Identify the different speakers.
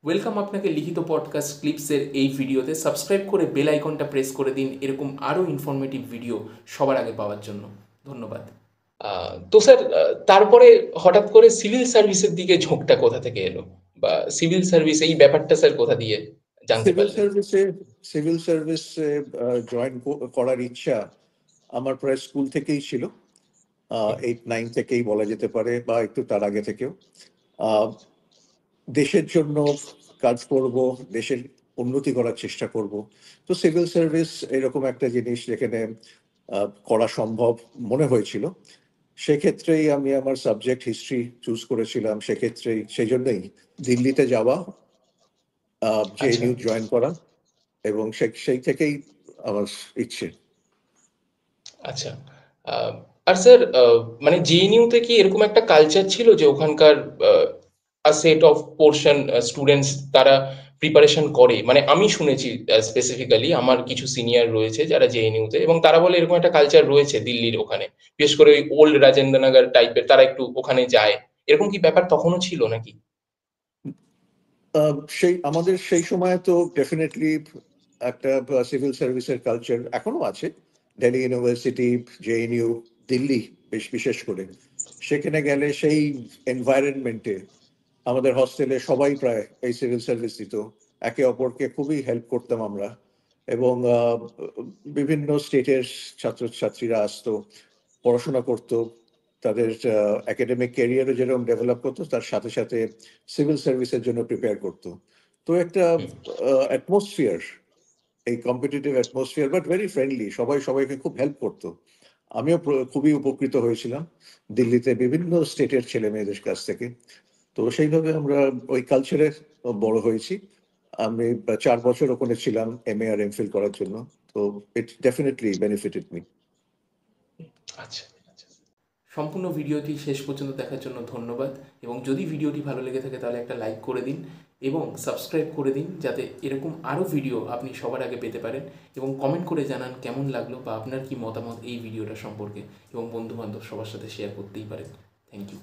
Speaker 1: Welcome আপনাকে লিখিত podcast ক্লিপসের এই ভিডিওতে। সাবস্ক্রাইব করে বেল আইকনটা প্রেস করে দিন এরকম আরও ইনফরমেটিভ ভিডিও সবার আগে পাওয়ার জন্য। ধন্যবাদ।
Speaker 2: তো স্যার, তারপরে হঠাৎ করে সিভিল সার্ভিসের দিকে ঝোঁকটা কোথা থেকে এলো, বা সিভিল সার্ভিস এই ব্যাপারটা স্যার কোথা দিয়ে জানতে
Speaker 3: সিভিল
Speaker 2: পারলেন?
Speaker 3: সার্ভিসে সিভিল সার্ভিসে জয়েন করার ইচ্ছা আমার প্রায় স্কুল থেকেই ছিল। 8-9 থেকেই বলা যেতে পারে, বা একটু তার আগে থেকেও। আহ, দেশের জন্য কাজ করব, দেশের উন্নতি করার চেষ্টা করব। তো সিভিল সার্ভিস এরকম একটা জিনিস যেখানে করা সম্ভব মনে হয়েছিল। সেক্ষেত্রেই আমি আমার সাবজেক্ট হিস্ট্রি চুজ করেছিলাম। সেক্ষেত্রেই সেই জন্যই দিল্লিতে যাওয়া,
Speaker 2: আচ্ছা।
Speaker 3: জেএনইউ জয়েন করা, এবং সেই থেকেই আমার ইচ্ছে।
Speaker 2: আচ্ছা। আহ, আর স্যার, মানে জেএনইউতে কি এরকম একটা কালচার ছিল যে ওখানকার সেট অফ পোর্শন স্টুডেন্টস তারা প্রিপারেশন করে? মানে আমি শুনেছি স্পেসিফিক্যালি, আমার কিছু সিনিয়র রয়েছে যারা জেএনইউতে, এবং তারা বলে এরকম একটা কালচার রয়েছে দিল্লির ওখানে, বিশেষ করে ওই ওল্ড রাজেন্দ্রনগর টাইপের, তারা একটু ওখানে যায়। এরকম কি ব্যাপার তখনও ছিল নাকি?
Speaker 3: আমাদের সেই সময় তো ডেফিনেটলি একটা সিভিল সার্ভিসের কালচার এখনো আছে। দিল্লি ইউনিভার্সিটি, জেএনইউ, দিল্লি বিশেষ করে সেখানে গেলে সেই এনভায়রনমেন্টে আমাদের হস্টেলে সবাই প্রায় এই সিভিল সার্ভিস দিত। একে অপরকে খুবই হেল্প করতাম আমরা। এবং বিভিন্ন স্টেটের ছাত্রছাত্রীরা আসতো, পড়াশোনা করতো, তাদের একাডেমিক ক্যারিয়ারও যেরকম ডেভেলপ করতো, তার সাথে সাথে সিভিল সার্ভিসের জন্য প্রিপেয়ার করতো। তো একটা অ্যাটমসফিয়ার, এই competitive atmosphere, but very friendly, সবাই সবাইকে খুব হেল্প করতো। আমিও খুবই উপকৃত হয়েছিলাম দিল্লিতে বিভিন্ন স্টেটের ছেলে মেয়েদের কাছ থেকে। তো সেইভাবে আমরা ওই কালচারে বড় হয়েছি। আমি 4 বছর ওখানে ছিলাম এমএ আর এমফিল করার জন্য। তো ইট ডেফিনেটলি বেনিফিটেড মি।
Speaker 2: আচ্ছা, আচ্ছা।
Speaker 1: সম্পূর্ণ ভিডিওটি শেষ পর্যন্ত দেখার জন্য ধন্যবাদ। এবং যদি ভিডিওটি ভালো লেগে থাকে তাহলে একটা লাইক করে দিন এবং সাবস্ক্রাইব করে দিন, যাতে এরকম আরও ভিডিও আপনি সবার আগে পেতে পারেন। এবং কমেন্ট করে জানান কেমন লাগলো বা আপনার কি মতামত এই ভিডিওটা সম্পর্কে, এবং বন্ধুবান্ধব সবার সাথে শেয়ার করতেই পারেন। Thank you.